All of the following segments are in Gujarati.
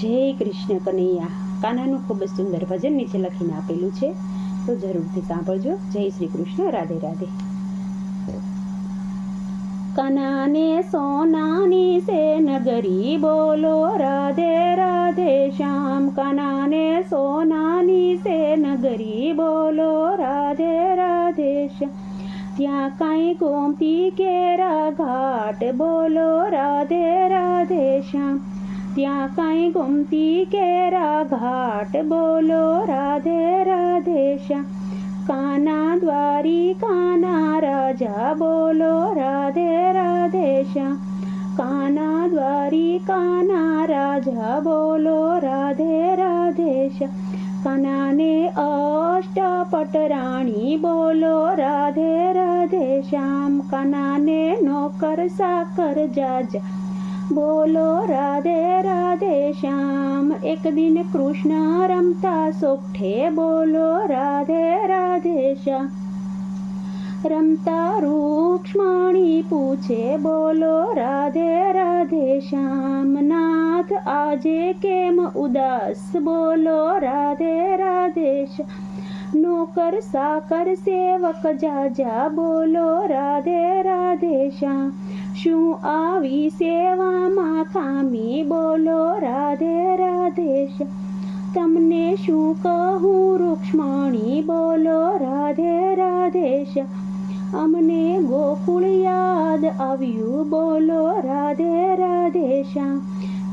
જય કૃષ્ણ કનૈયા. કાનાનું ખૂબ જ સુંદર ભજન નીચે લખીને આપેલું છે, તો જરૂરથી સાંભળજો. જય શ્રી કૃષ્ણ. રાધે રાધે. કાનાને સોનાની સે નગરી બોલો રાધે રાધે શ્યામ. કાનાને સોનાની સે નગરી બોલો રાધે રાધે શ્યામ. ત્યાં કાંઈ ગોમતી કેરા ઘાટ બોલો રાધે રાધે શ્યામ. ત્યાં કાંઈ ગોમતી કેરા ઘાટ બોલો રાધે રાધે શ્યામ. કાના દ્વારિકાના રાજા બોલો રાધે રાધે શ્યામ. કાના દ્વારિકાના રાજા બોલો રાધે રાધે શ્યામ. કાનાને અષ્ટપટ રાણી બોલો રાધે રાધે શ્યામ. કાનાને નોકર સાકર જાજા બોલો રાધે રાધે શ્યામ. એક દિન કૃષ્ણ રમતા સોઠે બોલો રાધે રાધે શ્યામ. રમતા રૂક્ષ્મણી પૂછે બોલો રાધે રાધે શ્યામ. નાથ આજે કેમ ઉદાસ બોલો રાધે રાધે શ્યામ. નોકર સાકર સેવક જાજા બોલો રાધે રાધે શ્યામ. શું આવી સેવામાં ખામી બોલો રાધે રાધે શ્યામ. તમને શું કહું રૂક્ષ્મણી બોલો રાધે રાધે શ્યામ. અમને ગોકુળ યાદ આવ્યું બોલો રાધે રાધે શ્યામ.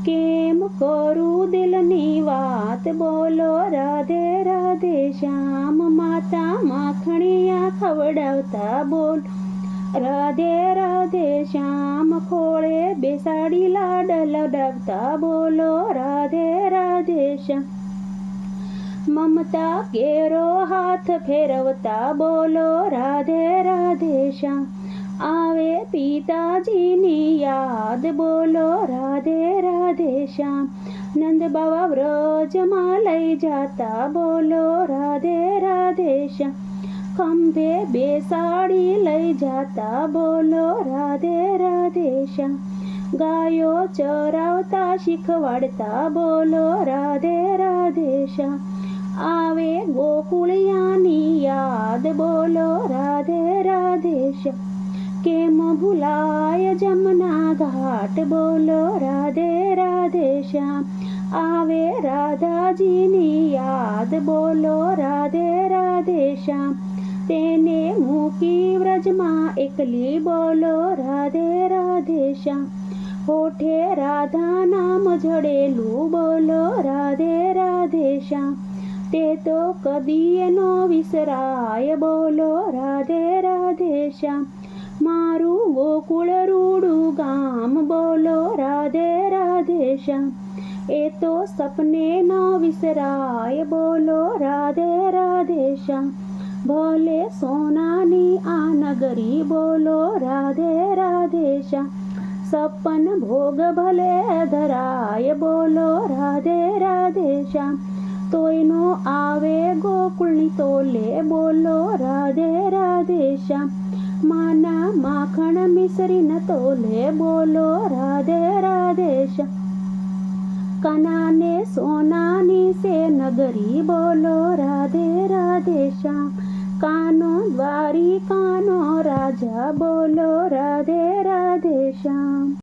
કેમ કરું દિલની વાત બોલો રાધે રાધે શ્યામ. માતા માખણિયા ખવડાવતા બોલ રાધે રાધે શ્યામ. ખોળે બેસાડી લાડ લડાવતા બોલો રાધે રાધે શ્યામ. મમતા કેરો હાથ ફેરવતા બોલો રાધે રાધે શ્યામ. આવે પિતાજીની યાદ બોલો રાધે રાધે શ્યામ. નંદ બાવા વ્રજમાં લઈ જાતા બોલો રાધે રાધે શ્યામ. ખંભે બેસાડી લઈ જાતા બોલો રાધે રાધે શ્યામ. ગાયો ચરાવતા શીખવાડતા બોલો રાધે રાધે શ્યામ. આવે ગોકુળિયાની યાદ બોલો રાધે રાધે શ્યામ. કેમ ભૂલાય જમના ઘાટ બોલો રાધે રાધે શ્યામ. આવે રાધાજીની યાદ બોલો રાધે રાધે શ્યામ. તેને મૂકી વ્રજમાં એકલી બોલો રાધે રાધે શ્યામ. હોઠે રાધા નામ જડેલું બોલો રાધે રાધે શ્યામ. તે તો કદી નો વિસરાય બોલો રાધે રાધે શ્યામ. મારું ગોકુળ રૂડું ગામ બોલો રાધે રાધે શ્યામ. એ તો સપને ન વિસરાય બોલો રાધે રાધે શ્યામ. ભલે સોનાની આ નગરી બોલો રાધે રાધે શ્યામ. સપન ભોગ ભલે ધરાય બોલો રાધે રાધે શ્યામ. તોયનો આવે ગોકુળની તોલે બોલો રાધે રાધે શ્યામ. માના માખણ મિસરી ન તોલે બોલો રાધે રાધે શ્યામ. કાનાને સોનાની સે નગરી બોલો રાધે રાધે શ્યામ. કાનો દ્વારિકાનો રાજા બોલો રાધે રાધે શ્યામ.